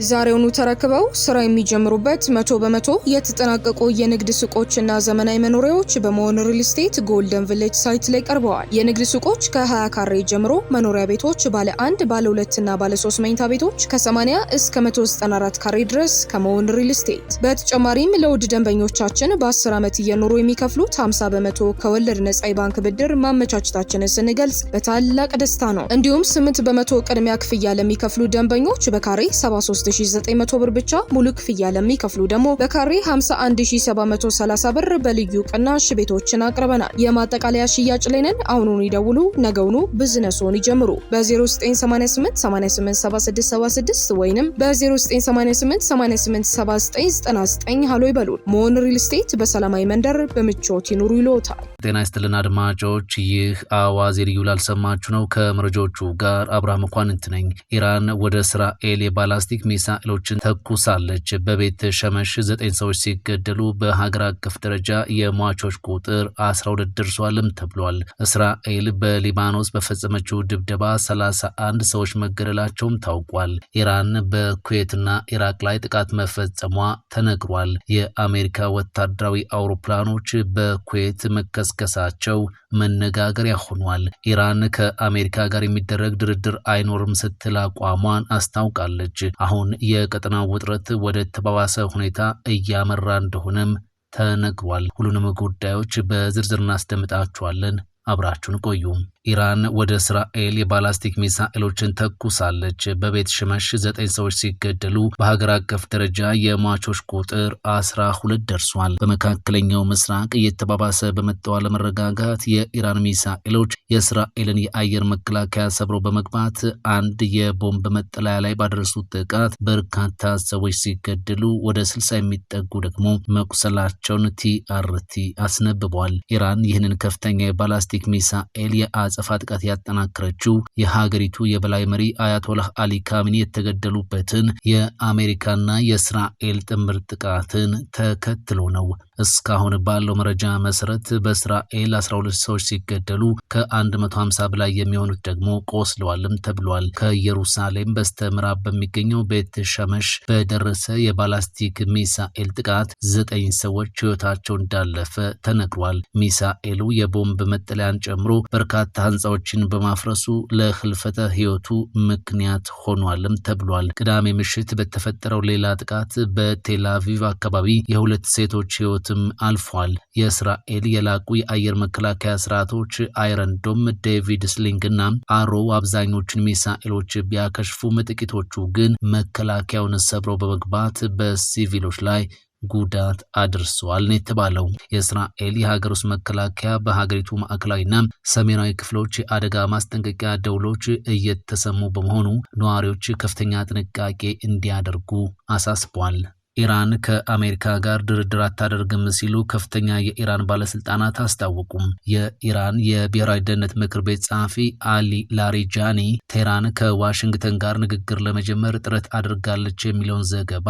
ዛሬውኑ ተረክበው ስራ የሚጀምሩበት 100% የተጠናቀቁ የንግድ ሱቆችና ዘመናዊ መኖሪያዎች በመሆን ሪል ስቴት ጎልደን ቪሌጅ ሳይት ላይ ቀርበዋል። የንግድ ሱቆች ከ20 ካሬ ጀምሮ፣ መኖሪያ ቤቶች ባለ 1፣ ባለ 2 እና ባለ 3 መኝታ ቤቶች ከ80 እስከ 194 ካሬ ድረስ ከመሆን ሪል ስቴት። በተጨማሪም ለውድ ደንበኞቻችን በ10 ዓመት እየኖሩ የሚከፍሉት 50% ከወለድ ነጻ የባንክ ብድር ማመቻቸታችንን ስንገልጽ በታላቅ ደስታ ነው። እንዲሁም 8% ቅድሚያ ክፍያ ለሚከፍሉ ደንበኞች በካሬ 73900 ብር ብቻ፣ ሙሉ ክፍያ ለሚከፍሉ ደግሞ በካሬ 51730 ብር በልዩ ቅናሽ ቤቶችን አቅርበናል። የማጠቃለያ ሽያጭ ላይ ነን። አሁኑን ይደውሉ፣ ነገውኑ ቢዝነስዎን ይጀምሩ። በ0988 887676 ወይንም በ0988 887999 ሃሎ ይበሉን። ሞን ሪል ስቴት በሰላማዊ መንደር በምቾት ይኑሩ ይሎታል። ጤና ይስጥልን አድማጮች፣ ይህ አዋዜ ልዩ ላልሰማችሁ ነው። ከመረጃዎቹ ጋር አብርሃም መኳንንት ነኝ። ኢራን ወደ እስራኤል የባላስቲክ ሚሳኤሎችን ተኩሳለች። በቤት ሸመሽ 9 ሰዎች ሲገደሉ በሀገር አቀፍ ደረጃ የሟቾች ቁጥር 12 ደርሷልም ተብሏል። እስራኤል በሊባኖስ በፈጸመችው ድብደባ 31 ሰዎች መገደላቸውም ታውቋል። ኢራን በኩዌትና ኢራቅ ላይ ጥቃት መፈጸሟ ተነግሯል። የአሜሪካ ወታደራዊ አውሮፕላኖች በኩዌት መከስከሳቸው መነጋገሪያ ሆኗል። ኢራን ከአሜሪካ ጋር የሚደረግ ድርድር አይኖርም ስትል አቋሟን አስታውቃለች። አሁን የቀጠናው ውጥረት ወደ ተባባሰ ሁኔታ እያመራ እንደሆነም ተነግሯል። ሁሉንም ጉዳዮች በዝርዝር እናስደምጣችኋለን። አብራችሁን ቆዩ። ኢራን ወደ እስራኤል የባላስቲክ ሚሳኤሎችን ተኩሳለች። በቤት ሽመሽ 9 ሰዎች ሲገደሉ በሀገር አቀፍ ደረጃ የሟቾች ቁጥር 12 ደርሷል። በመካከለኛው ምስራቅ እየተባባሰ በመጣው አለመረጋጋት የኢራን ሚሳኤሎች የእስራኤልን የአየር መከላከያ ሰብረው በመግባት አንድ የቦምብ መጠለያ ላይ ባደረሱት ጥቃት በርካታ ሰዎች ሲገደሉ ወደ 60 የሚጠጉ ደግሞ መቁሰላቸውን ቲአርቲ አስነብቧል። ኢራን ይህንን ከፍተኛ የባላስቲክ ሚሳኤል የአጸፋ ጥቃት ያጠናከረችው የሀገሪቱ የበላይ መሪ አያቶላህ አሊ ካሚኒ የተገደሉበትን የአሜሪካና የእስራኤል ጥምር ጥቃትን ተከትሎ ነው። እስካሁን ባለው መረጃ መሰረት በእስራኤል 12 ሰዎች ሲገደሉ ከ150 በላይ የሚሆኑት ደግሞ ቆስለዋልም ተብሏል። ከኢየሩሳሌም በስተምዕራብ በሚገኘው ቤት ሸመሽ በደረሰ የባላስቲክ ሚሳኤል ጥቃት 9 ሰዎች ሕይወታቸው እንዳለፈ ተነግሯል። ሚሳኤሉ የቦምብ መጠለያን ጨምሮ በርካታ ህንፃዎችን በማፍረሱ ለህልፈተ ህይወቱ ምክንያት ሆኗልም ተብሏል። ቅዳሜ ምሽት በተፈጠረው ሌላ ጥቃት በቴል አቪቭ አካባቢ የሁለት ሴቶች ህይወትም አልፏል። የእስራኤል የላቁ የአየር መከላከያ ስርዓቶች አይረን ዶም፣ ዴቪድ ስሊንግና አሮ አብዛኞቹን ሚሳኤሎች ቢያከሽፉም ጥቂቶቹ ግን መከላከያውን ሰብረው በመግባት በሲቪሎች ላይ ጉዳት አድርሰዋል ነው የተባለው። የእስራኤል የሀገር ውስጥ መከላከያ በሀገሪቱ ማዕከላዊና ሰሜናዊ ክፍሎች አደጋ ማስጠንቀቂያ ደውሎች እየተሰሙ በመሆኑ ነዋሪዎች ከፍተኛ ጥንቃቄ እንዲያደርጉ አሳስቧል። ኢራን ከአሜሪካ ጋር ድርድር አታደርግም ሲሉ ከፍተኛ የኢራን ባለስልጣናት አስታወቁም። የኢራን የብሔራዊ ደህንነት ምክር ቤት ጸሐፊ አሊ ላሪጃኒ ቴህራን ከዋሽንግተን ጋር ንግግር ለመጀመር ጥረት አድርጋለች የሚለውን ዘገባ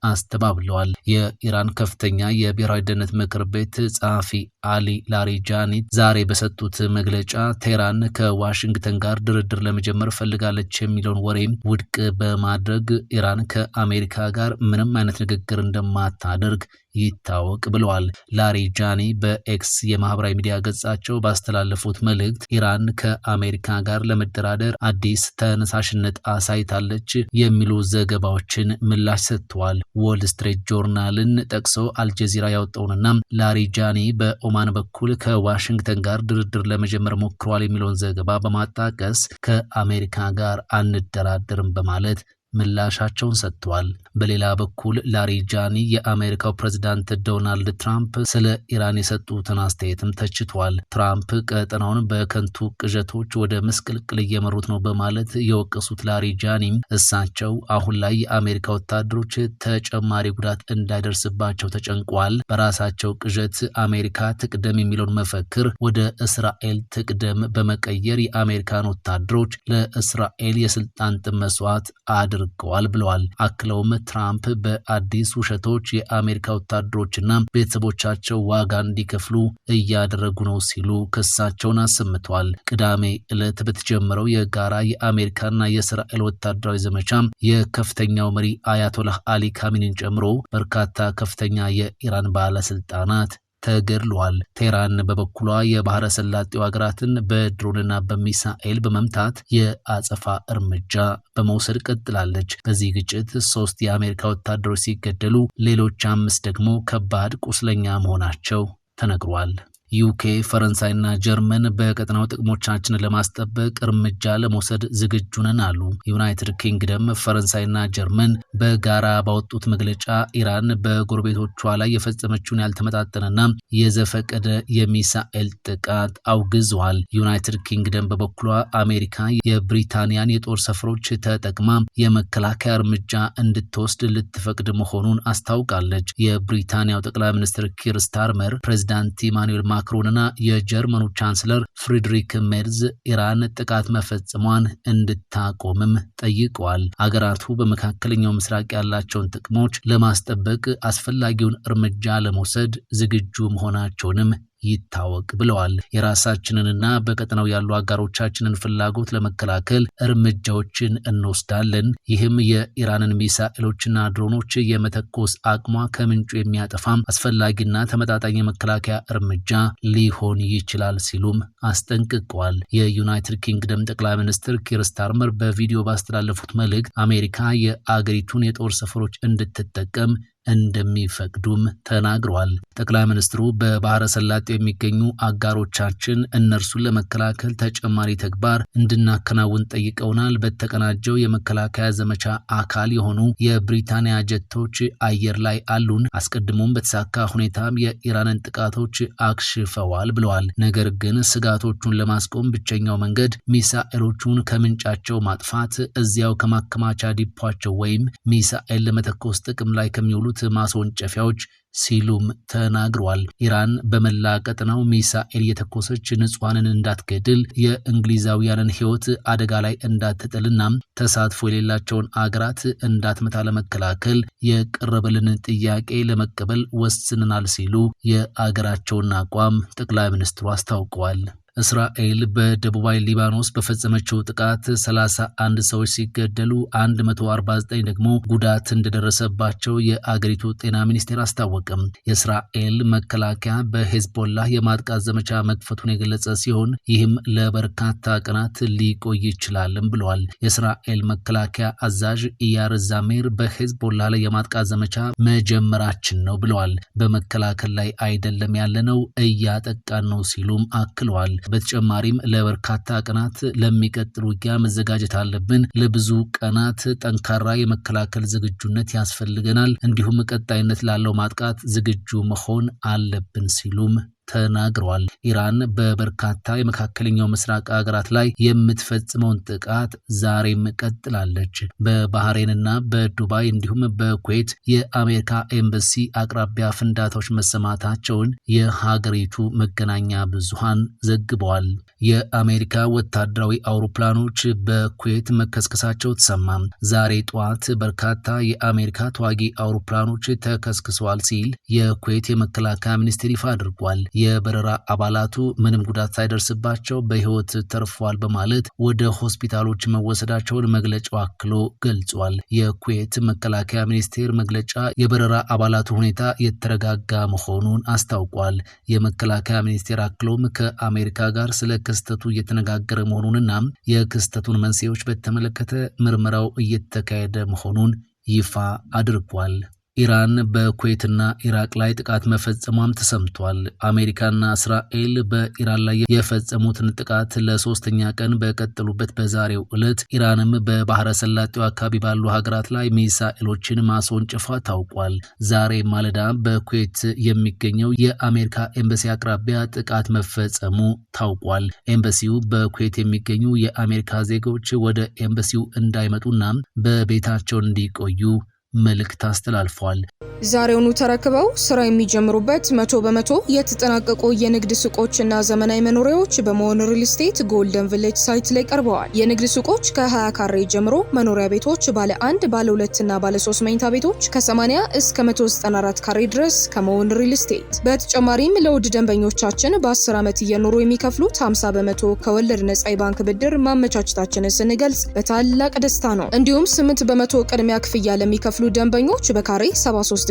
አስተባብለዋል። የኢራን ከፍተኛ የብሔራዊ ደህንነት ምክር ቤት ጸሐፊ አሊ ላሪጃኒ ዛሬ በሰጡት መግለጫ ቴህራን ከዋሽንግተን ጋር ድርድር ለመጀመር ፈልጋለች የሚለውን ወሬም ውድቅ በማድረግ ኢራን ከአሜሪካ ጋር ምንም አይነት ንግግር እንደማታደርግ ይታወቅ ብለዋል። ላሪጃኒ በኤክስ የማህበራዊ ሚዲያ ገጻቸው ባስተላለፉት መልእክት ኢራን ከአሜሪካ ጋር ለመደራደር አዲስ ተነሳሽነት አሳይታለች የሚሉ ዘገባዎችን ምላሽ ሰጥተዋል። ዎል ስትሪት ጆርናልን ጠቅሶ አልጀዚራ ያወጣውንና ላሪጃኒ በኦማን በኩል ከዋሽንግተን ጋር ድርድር ለመጀመር ሞክረዋል የሚለውን ዘገባ በማጣቀስ ከአሜሪካ ጋር አንደራደርም በማለት ምላሻቸውን ሰጥተዋል። በሌላ በኩል ላሪጃኒ የአሜሪካው ፕሬዝዳንት ዶናልድ ትራምፕ ስለ ኢራን የሰጡትን አስተያየትም ተችቷል። ትራምፕ ቀጠናውን በከንቱ ቅዠቶች ወደ ምስቅልቅል እየመሩት ነው በማለት የወቀሱት ላሪጃኒ እሳቸው አሁን ላይ የአሜሪካ ወታደሮች ተጨማሪ ጉዳት እንዳይደርስባቸው ተጨንቋል፣ በራሳቸው ቅዠት አሜሪካ ትቅደም የሚለውን መፈክር ወደ እስራኤል ትቅደም በመቀየር የአሜሪካን ወታደሮች ለእስራኤል የስልጣን ጥም መስዋዕት አድርገዋል አድርገዋል ብለዋል። አክለውም ትራምፕ በአዲስ ውሸቶች የአሜሪካ ወታደሮችና ቤተሰቦቻቸው ዋጋ እንዲከፍሉ እያደረጉ ነው ሲሉ ክሳቸውን አሰምተዋል። ቅዳሜ ዕለት በተጀመረው የጋራ የአሜሪካና የእስራኤል ወታደራዊ ዘመቻ የከፍተኛው መሪ አያቶላህ አሊ ካሚኒን ጨምሮ በርካታ ከፍተኛ የኢራን ባለስልጣናት ተገድለዋል። ቴህራን በበኩሏ የባህረ ሰላጤው ሀገራትን በድሮንና በሚሳኤል በመምታት የአጸፋ እርምጃ በመውሰድ ቀጥላለች። በዚህ ግጭት 3 የአሜሪካ ወታደሮች ሲገደሉ ሌሎች 5 ደግሞ ከባድ ቁስለኛ መሆናቸው ተነግሯል። ዩኬ፣ ፈረንሳይና ጀርመን በቀጠናው ጥቅሞቻችንን ለማስጠበቅ እርምጃ ለመውሰድ ዝግጁ ነን አሉ። ዩናይትድ ኪንግደም፣ ፈረንሳይና ጀርመን በጋራ ባወጡት መግለጫ ኢራን በጎረቤቶቿ ላይ የፈጸመችውን ያልተመጣጠነና የዘፈቀደ የሚሳኤል ጥቃት አውግዘዋል። ዩናይትድ ኪንግደም በበኩሏ አሜሪካ የብሪታንያን የጦር ሰፈሮች ተጠቅማ የመከላከያ እርምጃ እንድትወስድ ልትፈቅድ መሆኑን አስታውቃለች። የብሪታንያው ጠቅላይ ሚኒስትር ኪር ስታርመር ፕሬዚዳንት ኢማኑኤል ማክሮንና የጀርመኑ ቻንስለር ፍሪድሪክ ሜርዝ ኢራን ጥቃት መፈጸሟን እንድታቆምም ጠይቀዋል። አገራቱ በመካከለኛው ምስራቅ ያላቸውን ጥቅሞች ለማስጠበቅ አስፈላጊውን እርምጃ ለመውሰድ ዝግጁ መሆናቸውንም ይታወቅ ብለዋል። የራሳችንንና በቀጠናው ያሉ አጋሮቻችንን ፍላጎት ለመከላከል እርምጃዎችን እንወስዳለን። ይህም የኢራንን ሚሳኤሎችና ድሮኖች የመተኮስ አቅሟ ከምንጩ የሚያጠፋም አስፈላጊና ተመጣጣኝ የመከላከያ እርምጃ ሊሆን ይችላል ሲሉም አስጠንቅቀዋል። የዩናይትድ ኪንግደም ጠቅላይ ሚኒስትር ኪር ስታርመር በቪዲዮ ባስተላለፉት መልእክት አሜሪካ የአገሪቱን የጦር ሰፈሮች እንድትጠቀም እንደሚፈቅዱም ተናግረዋል። ጠቅላይ ሚኒስትሩ በባህረ ሰላጤው የሚገኙ አጋሮቻችን እነርሱን ለመከላከል ተጨማሪ ተግባር እንድናከናውን ጠይቀውናል። በተቀናጀው የመከላከያ ዘመቻ አካል የሆኑ የብሪታንያ ጀቶች አየር ላይ አሉን። አስቀድሞም በተሳካ ሁኔታም የኢራንን ጥቃቶች አክሽፈዋል ብለዋል። ነገር ግን ስጋቶቹን ለማስቆም ብቸኛው መንገድ ሚሳኤሎቹን ከምንጫቸው ማጥፋት፣ እዚያው ከማከማቻ ዲፖቸው ወይም ሚሳኤል ለመተኮስ ጥቅም ላይ ከሚውሉት ማስወንጨፊያዎች ሲሉም ተናግረዋል። ኢራን በመላ ቀጠናው ሚሳኤል የተኮሰች ንጹሃንን እንዳትገድል የእንግሊዛውያንን ሕይወት አደጋ ላይ እንዳትጥልና ተሳትፎ የሌላቸውን አገራት እንዳትመታ ለመከላከል የቀረበልን ጥያቄ ለመቀበል ወስነናል ሲሉ የአገራቸውን አቋም ጠቅላይ ሚኒስትሩ አስታውቀዋል። እስራኤል በደቡባዊ ሊባኖስ በፈጸመችው ጥቃት 31 ሰዎች ሲገደሉ 149 ደግሞ ጉዳት እንደደረሰባቸው የአገሪቱ ጤና ሚኒስቴር አስታወቀም። የእስራኤል መከላከያ በሄዝቦላህ የማጥቃት ዘመቻ መክፈቱን የገለጸ ሲሆን ይህም ለበርካታ ቀናት ሊቆይ ይችላልም ብለዋል። የእስራኤል መከላከያ አዛዥ ኢያር ዛሜር በሄዝቦላህ ላይ የማጥቃት ዘመቻ መጀመራችን ነው ብለዋል። በመከላከል ላይ አይደለም ያለነው፣ እያጠቃን ነው ሲሉም አክለዋል። በተጨማሪም ለበርካታ ቀናት ለሚቀጥል ውጊያ መዘጋጀት አለብን። ለብዙ ቀናት ጠንካራ የመከላከል ዝግጁነት ያስፈልገናል። እንዲሁም ቀጣይነት ላለው ማጥቃት ዝግጁ መሆን አለብን ሲሉም ተናግረዋል። ኢራን በበርካታ የመካከለኛው ምስራቅ ሀገራት ላይ የምትፈጽመውን ጥቃት ዛሬም ቀጥላለች። በባህሬንና በዱባይ እንዲሁም በኩዌት የአሜሪካ ኤምባሲ አቅራቢያ ፍንዳታዎች መሰማታቸውን የሀገሪቱ መገናኛ ብዙሃን ዘግበዋል። የአሜሪካ ወታደራዊ አውሮፕላኖች በኩዌት መከስከሳቸው ተሰማ። ዛሬ ጠዋት በርካታ የአሜሪካ ተዋጊ አውሮፕላኖች ተከስክሰዋል ሲል የኩዌት የመከላከያ ሚኒስቴር ይፋ አድርጓል። የበረራ አባላቱ ምንም ጉዳት ሳይደርስባቸው በሕይወት ተርፏል በማለት ወደ ሆስፒታሎች መወሰዳቸውን መግለጫው አክሎ ገልጿል። የኩዌት መከላከያ ሚኒስቴር መግለጫ የበረራ አባላቱ ሁኔታ የተረጋጋ መሆኑን አስታውቋል። የመከላከያ ሚኒስቴር አክሎም ከአሜሪካ ጋር ስለ ክስተቱ እየተነጋገረ መሆኑንና የክስተቱን መንስኤዎች በተመለከተ ምርመራው እየተካሄደ መሆኑን ይፋ አድርጓል። ኢራን በኩዌትና ኢራቅ ላይ ጥቃት መፈጸሟም ተሰምቷል። አሜሪካና እስራኤል በኢራን ላይ የፈጸሙትን ጥቃት ለሶስተኛ ቀን በቀጠሉበት በዛሬው ዕለት ኢራንም በባህረ ሰላጤው አካባቢ ባሉ ሀገራት ላይ ሚሳኤሎችን ማስወንጨፏ ታውቋል። ዛሬ ማለዳ በኩዌት የሚገኘው የአሜሪካ ኤምባሲ አቅራቢያ ጥቃት መፈጸሙ ታውቋል። ኤምባሲው በኩዌት የሚገኙ የአሜሪካ ዜጎች ወደ ኤምባሲው እንዳይመጡና በቤታቸው እንዲቆዩ መልእክት አስተላልፏል። ዛሬውኑ ተረክበው ስራ የሚጀምሩበት 100% የተጠናቀቁ የንግድ ሱቆችና ዘመናዊ መኖሪያዎች በመሆን ሪል ስቴት ጎልደን ቪሌጅ ሳይት ላይ ቀርበዋል። የንግድ ሱቆች ከ20 ካሬ ጀምሮ፣ መኖሪያ ቤቶች ባለ 1፣ ባለ 2 እና ባለ 3 መኝታ ቤቶች ከ80 እስከ 194 ካሬ ድረስ ከመሆን ሪል ስቴት። በተጨማሪም ለውድ ደንበኞቻችን በ10 ዓመት እየኖሩ የሚከፍሉት 50% ከወለድ ነጻ የባንክ ብድር ማመቻቸታችንን ስንገልጽ በታላቅ ደስታ ነው። እንዲሁም 8% ቅድሚያ ክፍያ ለሚከፍሉ ደንበኞች በካሬ 73900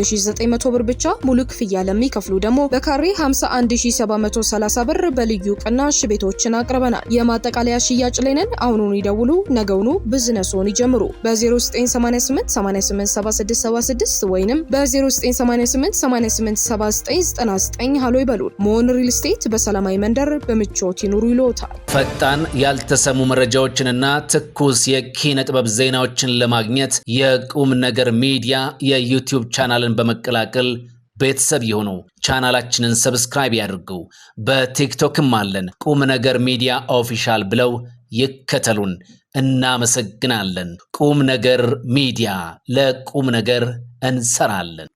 ብር ብቻ፣ ሙሉ ክፍያ ለሚከፍሉ ደግሞ በካሬ 51730 ብር በልዩ ቅናሽ ቤቶችን አቅርበናል። የማጠቃለያ ሽያጭ ላይ ነን። አሁኑን ይደውሉ፣ ነገውኑ ቢዝነስዎን ይጀምሩ። በ0988 887676 ወይንም በ0988887999 ሃሎ ይበሉን። መሆን ሪል ስቴት በሰላማዊ መንደር በምቾት ይኑሩ ይሎታል። ፈጣን ያልተሰሙ መረጃዎችንና ትኩስ የኪነ ጥበብ ዜናዎችን ለማግኘት የቁም ነገር ሚዲያ የዩቲዩብ ቻናልን በመቀላቀል ቤተሰብ የሆኑ ቻናላችንን ሰብስክራይብ ያድርጉ። በቲክቶክም አለን። ቁም ነገር ሚዲያ ኦፊሻል ብለው ይከተሉን። እናመሰግናለን። ቁም ነገር ሚዲያ፣ ለቁም ነገር እንሰራለን።